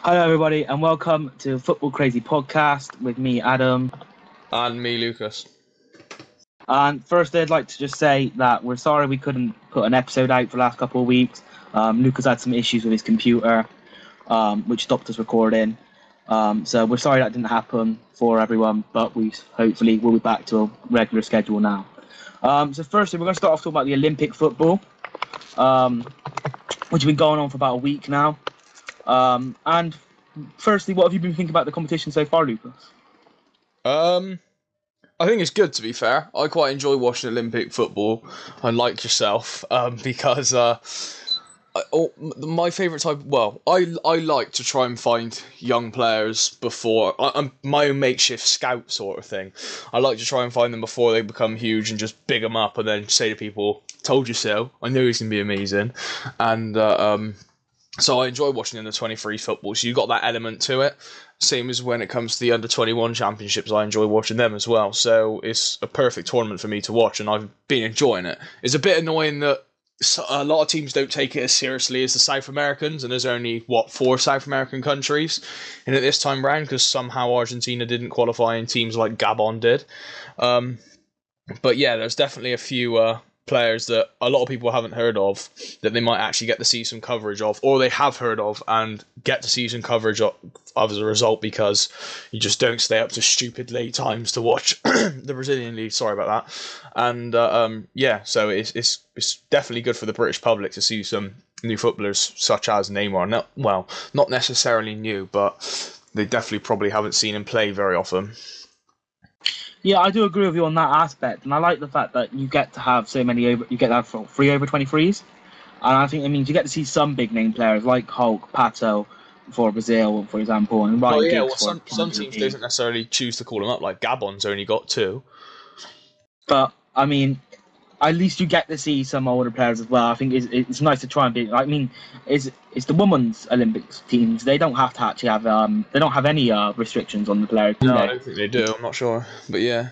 Hello, everybody, and welcome to Football Crazy podcast with me, Adam. And me, Lucas. And first, I'd like to just say that we're sorry we couldn't put an episode out for the last couple of weeks. Lucas had some issues with his computer, which stopped us recording. So we're sorry that didn't happen for everyone, but we hopefully will be back to a regular schedule now. So firstly, we're going to start off talking about the Olympic football, which has been going on for about a week now. And firstly, what have you been thinking about the competition so far, Lucas? I think it's good, to be fair. I quite enjoy watching Olympic football, unlike yourself, because my favourite type. Well, I like to try and find young players before I'm my own makeshift scout sort of thing. I like to try and find them before they become huge and just big them up, and then say to people, "Told you so." I knew he's gonna be amazing, and so I enjoy watching the 23 football. So you've got that element to it. Same as when it comes to the under-21 championships, I enjoy watching them as well. So it's a perfect tournament for me to watch, and I've been enjoying it. It's a bit annoying that a lot of teams don't take it as seriously as the South Americans, and there's only, 4 South American countries in it this time round, because somehow Argentina didn't qualify and teams like Gabon did. But yeah, there's definitely a few players that a lot of people haven't heard of that they might actually get to see some coverage of, or they have heard of and get to see some coverage of as a result, because you just don't stay up to stupid late times to watch the Brazilian league. Sorry about that. And yeah, so it's definitely good for the British public to see some new footballers such as Neymar. Not necessarily new, but they definitely probably haven't seen him play very often. Yeah, I do agree with you on that aspect, and I like the fact that you get to have you get to have 3 over 23s, and I think it means you get to see some big name players like Hulk, Pato for Brazil, for example, and Ryan Giggs. Well, some teams don't necessarily choose to call them up. Like Gabon's only got 2, but I mean, at least you get to see some older players as well. I think it's nice to try and be. I mean, it's the women's Olympics teams. They don't have to actually have they don't have any restrictions on the players. No, I don't think they do. I'm not sure, but yeah.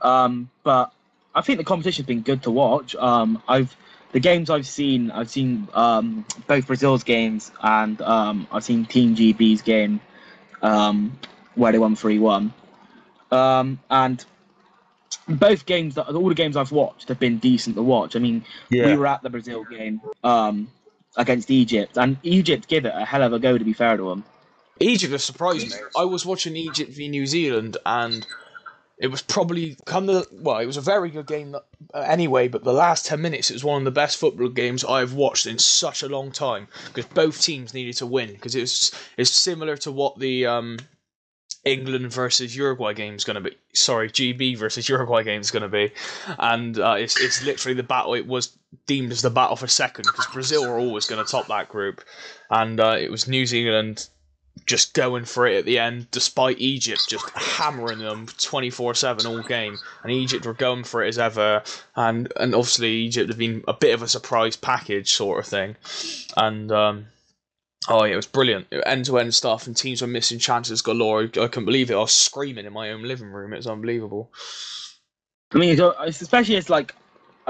But I think the competition's been good to watch. The games I've seen both Brazil's games and I've seen Team GB's game where they won 3-1. And both games, all the games I've watched have been decent to watch. I mean, we were at the Brazil game against Egypt, and Egypt gave it a hell of a go, to be fair to them. Egypt has surprised me. I was watching Egypt v New Zealand, and it was probably it was a very good game anyway, but the last 10 minutes, it was one of the best football games I've watched in such a long time, because both teams needed to win, because it's similar to what the England versus Uruguay game is going to be. Sorry, GB versus Uruguay game is going to be, and it's literally the battle. It was deemed as the battle for second, because Brazil were always going to top that group, and it was New Zealand just going for it at the end, despite Egypt just hammering them 24/7 all game, and Egypt were going for it as ever, and obviously Egypt have been a bit of a surprise package sort of thing, and oh yeah, it was brilliant. End-to-end stuff, and teams were missing chances galore. I couldn't believe it. I was screaming in my own living room. It was unbelievable. I mean, especially it doesn't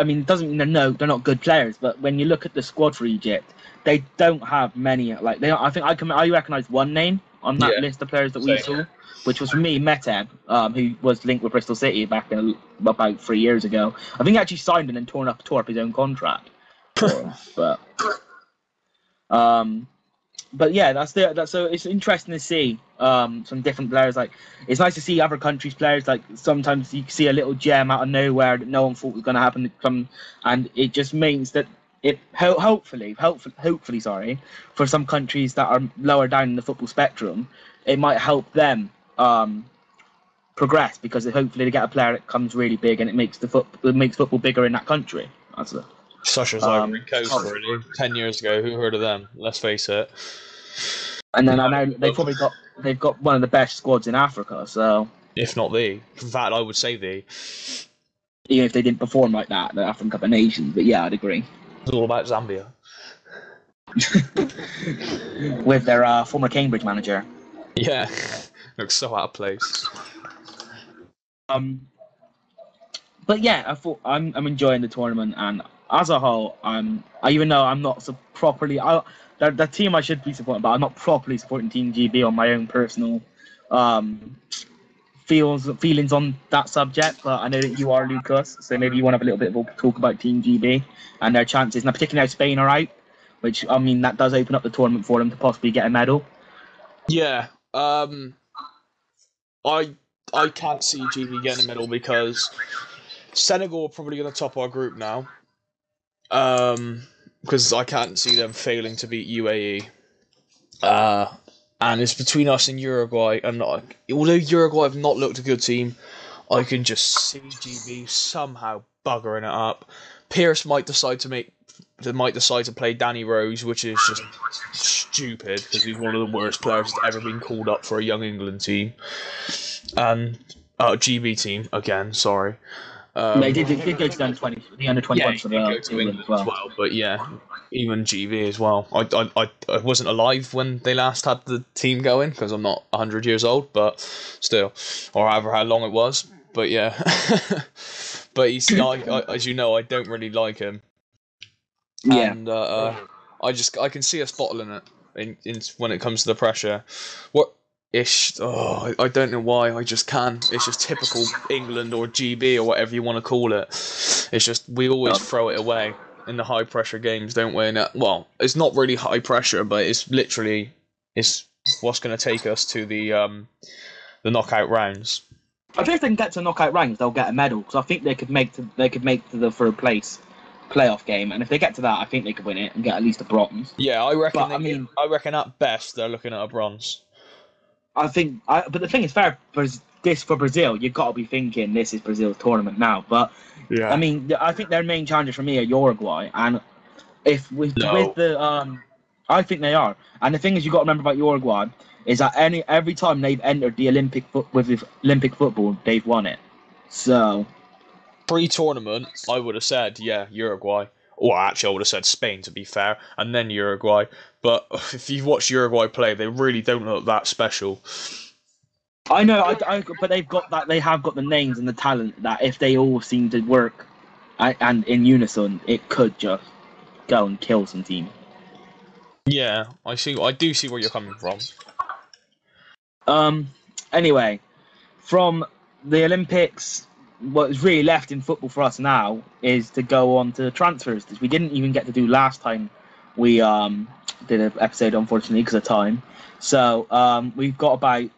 mean they're not good players, but when you look at the squad for Egypt, they don't have many. I recognise one name on that list of players that we saw, which was for me Meteb, who was linked with Bristol City back in about 3 years ago. I think he actually signed and then tore up his own contract. But yeah, so it's interesting to see some different players. Like, it's nice to see other countries' players. Like, sometimes you see a little gem out of nowhere that no one thought was going to happen, and it just means that hopefully, for some countries that are lower down in the football spectrum, it might help them progress, because hopefully they get a player that comes really big, and it makes football bigger in that country. Such as Ivory Coast, really. 10 years ago, who heard of them? Let's face it. And then I know they've got one of the best squads in Africa, so if not the. In fact, I would say the. Even if they didn't perform like that, the African Cup of Nations, but yeah, I'd agree. It's all about Zambia. With their former Cambridge manager. Yeah, looks so out of place. But yeah, I'm enjoying the tournament, and as a whole, even though I'm not so properly, the team I should be supporting, but I'm not properly supporting Team GB on my own personal feelings on that subject. But I know that you are, Lucas, so maybe you want to have a little bit of a talk about Team GB and their chances, now particularly now Spain are out, which I mean that does open up the tournament for them to possibly get a medal. Yeah, I can't see GB getting a medal because Senegal are probably going to top our group now. Because I can't see them failing to beat UAE. And it's between us and Uruguay. And although Uruguay have not looked a good team, I can just see GB somehow buggering it up. Pierce might decide to play Danny Rose, which is just stupid because he's one of the worst players that's ever been called up for a young England team. And GB team again. Sorry. They did go to the under 21 for England as well. But yeah, even GB as well. I wasn't alive when they last had the team going because I'm not 100 years old, but still, or however how long it was. But yeah, but he's as you know, I don't really like him. Yeah, and I can see us bottling it in when it comes to the pressure. I don't know why, I just can. It's just typical England or GB or whatever you want to call it. It's just, we always throw it away in the high pressure games, don't we? Well, it's not really high pressure, but it's what's going to take us to the knockout rounds. I think if they can get to knockout rounds, they'll get a medal, because I think they could make the third place playoff game, and if they get to that, I think they could win it and get at least a bronze. Yeah, I reckon. I reckon at best they're looking at a bronze. But the thing is, for Brazil, you've got to be thinking this is Brazil's tournament now. But yeah, I mean, I think their main challengers for me are Uruguay, and I think they are. And the thing is, you got to remember about Uruguay is that every time they've entered the Olympic football, they've won it. So pre-tournament, I would have said Uruguay. Well, actually, I would have said Spain, to be fair, and then Uruguay. But if you've watched Uruguay play, they really don't look that special. I know, but they've got that. They have got the names and the talent that if they all seem to work and in unison, it could just go and kill some teams. Yeah, I do see where you're coming from. Anyway, from the Olympics, what is really left in football for us now is to go on to transfers, which we didn't even get to do last time we did an episode, unfortunately, because of time. So we've got about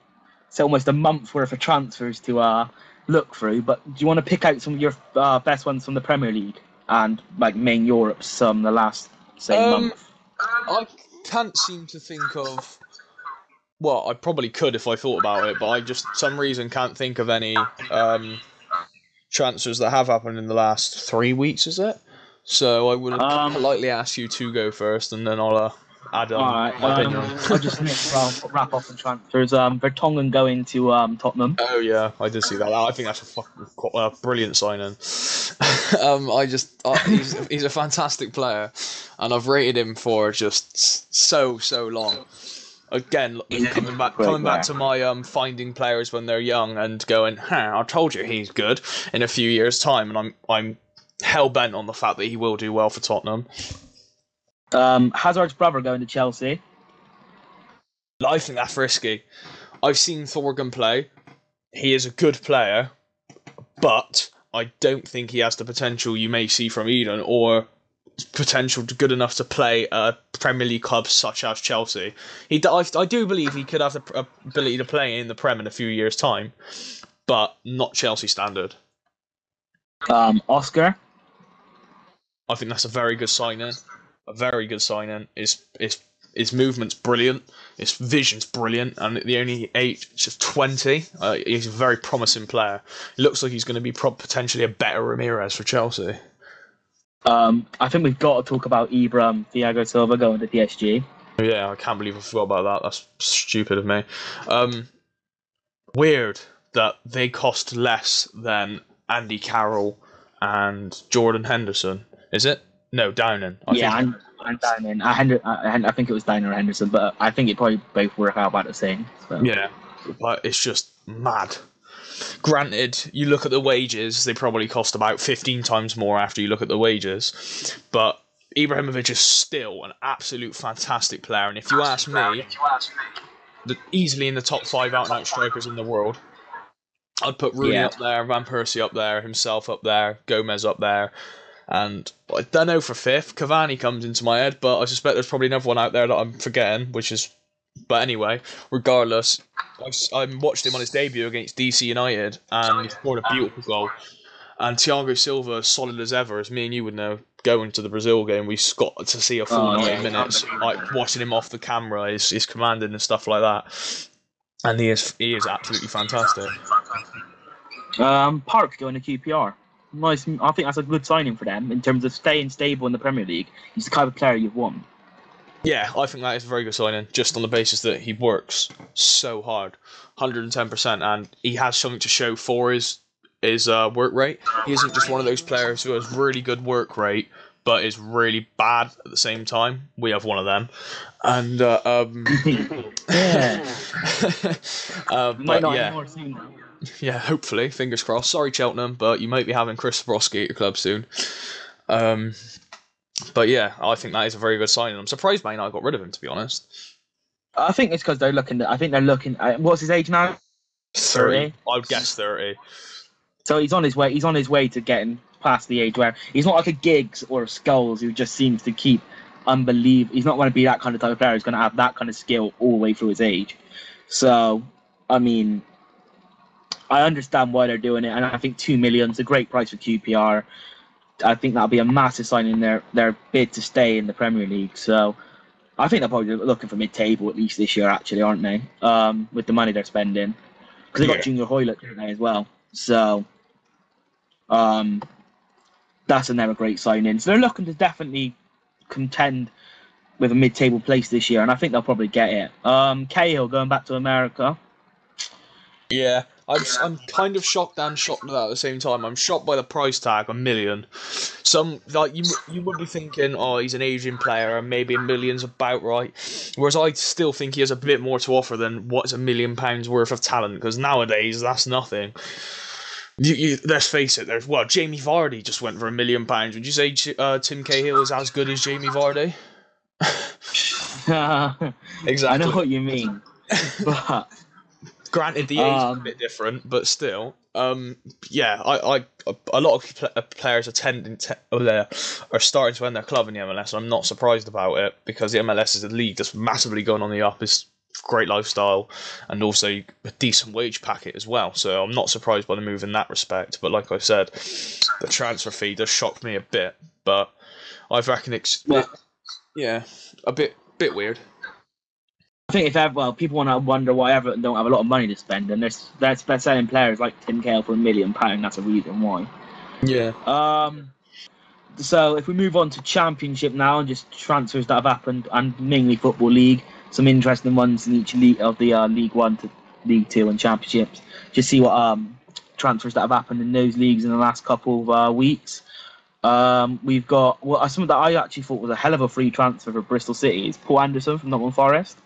almost a month's worth of transfers to look through. But do you want to pick out some of your best ones from the Premier League and like main Europe the last month? I can't seem to think of. Well, I probably could if I thought about it, but I just some reason can't think of any transfers that have happened in the last 3 weeks. Is it? So I would politely ask you to go first, and then I'll add my opinion. I'll just wrap off the transfers. Vertonghen going to Tottenham. Oh yeah, I did see that. I think that's a brilliant signing. He's a fantastic player, and I've rated him for just so long. Again, coming back to my finding players when they're young and going, I told you he's good in a few years' time, and I'm hell bent on the fact that he will do well for Tottenham. Hazard's brother going to Chelsea. I think that's risky. I've seen Thorgan play. He is a good player, but I don't think he has the potential you may see from Eden, or potential good enough to play a Premier League club such as Chelsea. I do believe he could have the ability to play in the Prem in a few years' time, but not Chelsea standard. Oscar. I think that's a very good signing. A very good signing. His movement's brilliant. His vision's brilliant, and the only age is just 20. He's a very promising player. It looks like he's going to be potentially a better Ramirez for Chelsea. I think we've got to talk about Thiago Silva going to PSG. Yeah, I can't believe I forgot about that. That's stupid of me. Weird that they cost less than Andy Carroll and Jordan Henderson. Is it? No, Downing. I'm Downing. I think it was Downing or Henderson, but I think it probably both work out about the same. So. Yeah, but it's just mad. Granted, you look at the wages, they probably cost about 15 times more after you look at the wages, but Ibrahimovic is still an absolute fantastic player, and if you ask me, easily in the top 5 out-and-out strikers in the world. I'd put Rooney up there, Van Persie up there, himself up there, Gomez up there, and I don't know for 5th. Cavani comes into my head, but I suspect there's probably another one out there that I'm forgetting, which is... But anyway, regardless, I watched him on his debut against DC United, and he scored a beautiful goal. And Thiago Silva, solid as ever, as me and you would know, going to the Brazil game, we got to see a full 90 minutes, like watching him off the camera, his commanding and stuff like that. And he is absolutely fantastic. Park going to QPR. Nice. I think that's a good signing for them in terms of staying stable in the Premier League. He's the kind of player you've won. Yeah, I think that is a very good signing, just on the basis that he works so hard, 110%, and he has something to show for his work rate. He isn't just one of those players who has really good work rate, but is really bad at the same time. We have one of them. And, but yeah. Yeah, hopefully, fingers crossed. Sorry, Cheltenham, but you might be having Chris Swarovski at your club soon. But yeah, I think that is a very good signing. I'm surprised Man United got rid of him, to be honest. I think it's because they're looking at, what's his age now? 30. I would guess 30. So he's on his way. He's on his way to getting past the age where he's not like a Giggs or a Scholes who just seems to keep unbelievable. He's not going to be that kind of type of player. He's going to have that kind of skill all the way through his age. So, I mean, I understand why they're doing it, and I think $2 million is a great price for QPR. I think that'll be a massive sign in their bid to stay in the Premier League. So, I think they're probably looking for mid-table at least this year, actually, aren't they? With the money they're spending, because they got Junior Hoylett there as well. So, that's another great signing. So they're looking to definitely contend with a mid-table place this year, and I think they'll probably get it. Cahill going back to America. Yeah, I'm kind of shocked and shocked at that at the same time. I'm shocked by the price tag, $1 million. Some like you would be thinking, oh, he's an Asian player, and maybe $1 million's about right. Whereas I still think he has a bit more to offer than what's £1 million worth of talent. Because nowadays that's nothing. Let's face it. Jamie Vardy just went for £1 million. Would you say Tim Cahill is as good as Jamie Vardy? Exactly. I know what you mean, but. Granted, the age is a bit different, but still, yeah, a lot of players are starting to end their club in the MLS, and I'm not surprised about it because the MLS is a league that's massively going on the up. It's great lifestyle and also a decent wage packet as well. So I'm not surprised by the move in that respect. But like I said, the transfer fee does shock me a bit, but I reckon it's a bit weird. I think people want to wonder why Everton don't have a lot of money to spend, and they're selling players like Tim Cahill for £1 million. That's a reason why. Yeah. So if we move on to Championship now and just transfers that have happened, and mainly Football League, some interesting ones in each league of the League 1 to League 2 and Championships. Just see what transfers that have happened in those leagues in the last couple of weeks. We've got something that I actually thought was a hell of a free transfer for Bristol City. It's Paul Anderson from Nottingham Forest.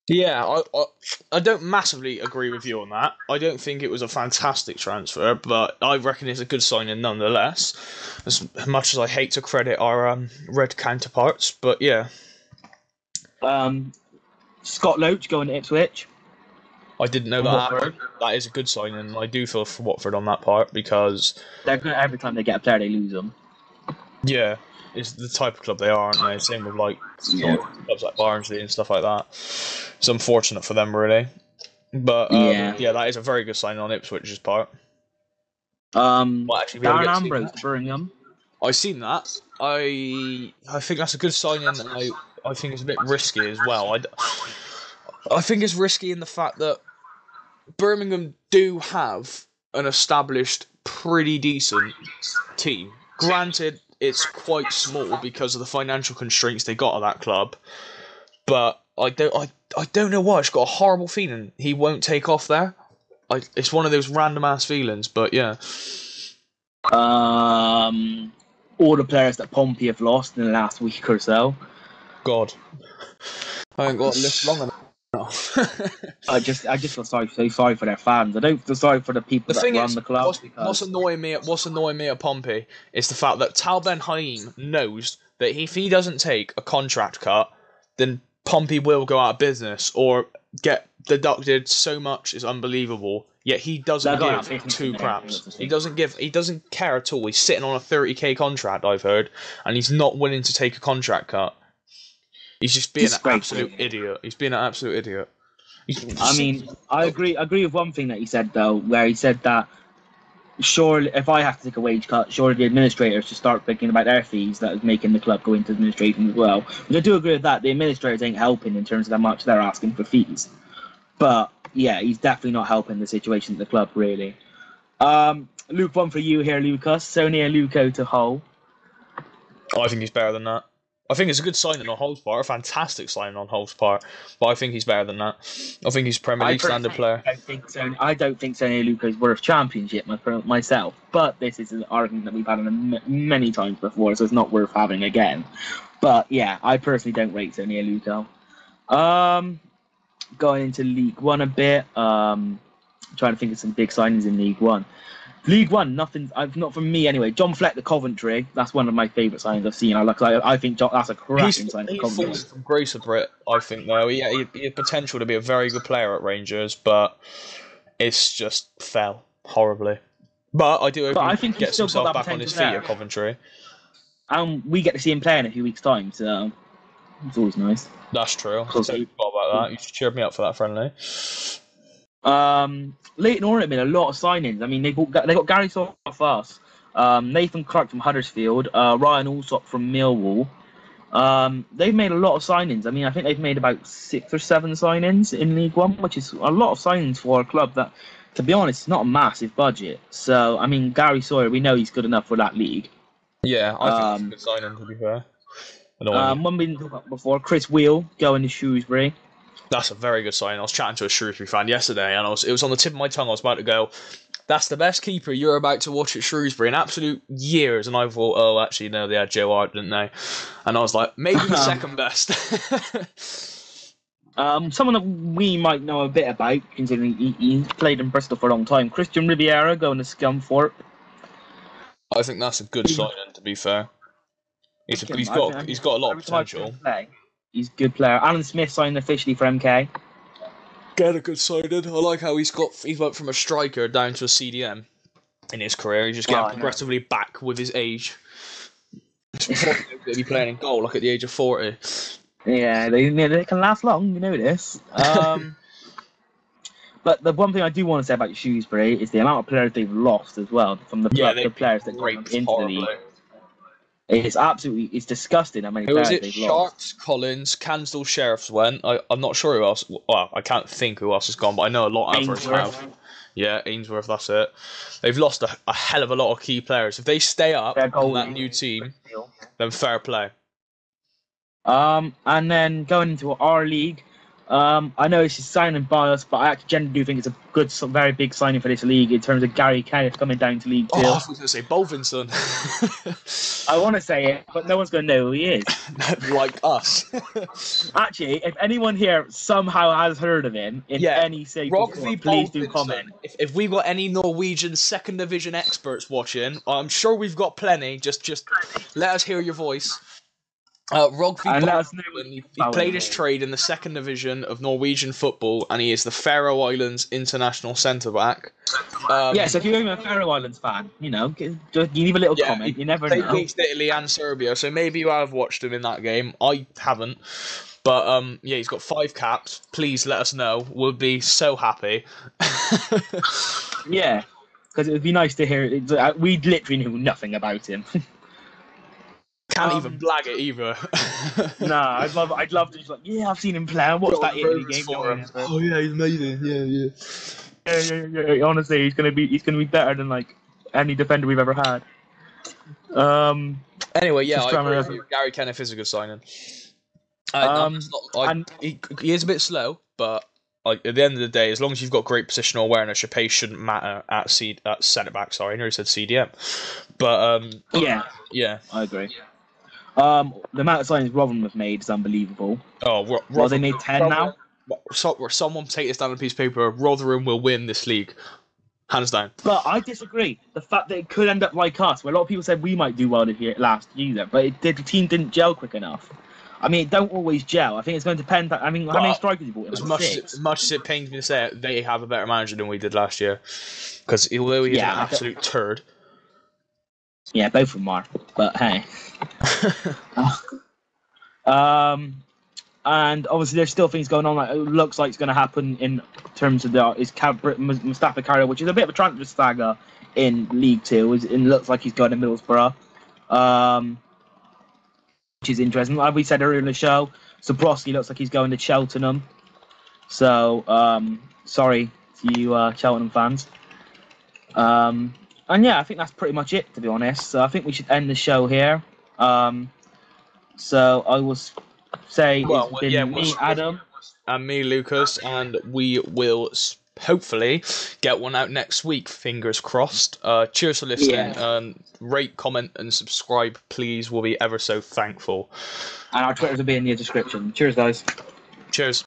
Yeah, I don't massively agree with you on that. I don't think it was a fantastic transfer, but I reckon it's a good signing nonetheless. As much as I hate to credit our red counterparts, but yeah. Scott Loach going to Ipswich. I didn't know that. That is a good signing. I do feel for Watford on that part because every time they get a player, they lose them. Yeah. It's the type of club they are, aren't they? Same with clubs like Barnsley and stuff like that. It's unfortunate for them, really. But yeah, that is a very good signing on Ipswich's part. Darren Ambrose to Birmingham. I've seen that. I think that's a good signing, and I think it's a bit risky as well. I think it's risky in the fact that Birmingham do have an established, pretty decent team. Granted, it's quite small because of the financial constraints they got at that club, but I don't know why. I've got a horrible feeling he won't take off there. It's one of those random ass feelings, but yeah. All the players that Pompey have lost in the last week or so. God, I haven't got a list long enough. I just feel so sorry for their fans. I don't feel sorry for the people that run the club. What's annoying me at Pompey is the fact that Tal Ben Haim knows that if he doesn't take a contract cut, then Pompey will go out of business or get deducted so much is unbelievable. Yet he doesn't give two craps. He doesn't care at all. He's sitting on a 30k contract, I've heard, and he's not willing to take a contract cut. He's just being an absolute idiot. He's being an absolute idiot. I mean, I agree with one thing that he said, though, where he said that surely, if I have to take a wage cut, surely the administrators should start thinking about their fees that is making the club go into administration as well. Which I do agree with that. The administrators ain't helping in terms of how much they're asking for fees. But, yeah, he's definitely not helping the situation at the club, really. Luke, one for you here, Lucas. Sonia Luco to Hull. I think he's better than that. I think it's a good signing on Hull's part, a fantastic signing on Hull's part, but I think he's better than that. I think he's a Premier League standard player. I don't think Sonia Luco is worth championship myself, but this is an argument that we've had many times before, so it's not worth having again. But yeah, I personally don't rate Sonia Luco. Going into League One a bit, trying to think of some big signings in League One. League One, nothing. Not from me anyway. John Fleck, the Coventry. That's one of my favourite signings I've seen. I think that's a cracking signing for Coventry. He's from grace of Brit, I think. Though, he had potential to be a very good player at Rangers, but it's just fell horribly. But I do hope he gets himself back on his feet at Coventry. And we get to see him play in a few weeks' time, so it's always nice. That's true. I totally forgot about that. You just cheered me up for that friendly. Leighton Orient made a lot of signings. I mean, they got Gary Sawyer off us, Nathan Clark from Huddersfield, Ryan Allsop from Millwall. They've made a lot of signings. I mean, I think they've made about 6 or 7 signings in League One, which is a lot of signings for a club that, to be honest, is not a massive budget. So, I mean, Gary Sawyer, we know he's good enough for that league. Yeah, I think it's a good signing, to be fair. One we didn't talk about before, Chris Wheel going to Shrewsbury. That's a very good sign. I was chatting to a Shrewsbury fan yesterday, and it was on the tip of my tongue. I was about to go, that's the best keeper you're about to watch at Shrewsbury in absolute years. And I thought, oh, actually, no, they had Joe Hart, didn't they? And I was like, maybe the second best. Someone that we might know a bit about, considering he played in Bristol for a long time, Christian Riviera going to Scunthorpe. I think that's a good signing, to be fair. He's got a lot of potential. He's a good player. Alan Smith signed officially for MK. Get a good signing. I like how he's went from a striker down to a CDM in his career. He's just getting progressively back with his age. He's be playing in goal like at the age of 40. Yeah, they can last long, you know this. But the one thing I do want to say about Shrewsbury is the amount of players they've lost as well from the players that got into the league. It's disgusting how many players they've lost. Sharks, Collins, Cansdale, Sheriffs went. I'm not sure who else. Well, I can't think who else has gone, but I know a lot of others have. Yeah, Ainsworth, that's it. They've lost a hell of a lot of key players. If they stay up on that new team, then fair play. And then going into our league, I know it's a signing bias, but I actually generally do think it's a good, very big signing for this league in terms of Gary Kenneth coming down to League 2. Oh, I was going to say Bolvinson. I want to say it, but no one's going to know who he is. Like us. Actually, if anyone here somehow has heard of him in any shape or form, please do comment. If we've got any Norwegian second division experts watching, I'm sure we've got plenty. Just let us hear your voice. Rogby Bolvinson, he played his trade in the second division of Norwegian football, and he is the Faroe Islands international centre-back. So if you're a Faroe Islands fan, you leave a little comment. You never know. He faced Italy and Serbia, so maybe you have watched him in that game. I haven't. But, he's got 5 caps. Please let us know. We'll be so happy. Yeah, because it would be nice to hear. We literally knew nothing about him. Can't even blag it either. Nah, I'd love to just I've seen him play. I watched that Italy game. Oh yeah, he's amazing. Yeah. Honestly, he's gonna be better than any defender we've ever had. Anyway, I agree. Gary Kenneth is a good signing. He is a bit slow, but at the end of the day, as long as you've got great positional awareness, your pace shouldn't matter at centre back. Sorry, I nearly said CDM, but yeah, I agree. The amount of signings Rotherham have made is unbelievable. Oh, they made 10 now. Someone take this down on a piece of paper. Rotherham will win this league. hands down. But I disagree. The fact that it could end up like us, where a lot of people said we might do well this year, last year, but the team didn't gel quick enough. I mean, it don't always gel. I think it's going to depend. I mean, how many strikers you bought in? As Like much as it pains me to say it, they have a better manager than we did last year. Because although he's an absolute turd. Yeah, both of them are. But hey. And obviously there's still things going on. Like, it looks like it's going to happen in terms of Mustafa Carrier, which is a bit of a transfer saga in League Two. It looks like he's going to Middlesbrough, which is interesting. Like we said earlier in the show, Zabrowski looks like he's going to Cheltenham. So sorry to you Cheltenham fans. And yeah, I think that's pretty much it, to be honest. So I think we should end the show here. So I will say it's been me, Adam. And me, Lucas, and we will hopefully get one out next week, fingers crossed. Cheers for listening, and rate, comment, and subscribe, please. We'll be ever so thankful. And our Twitters will be in the description. Cheers, guys. Cheers.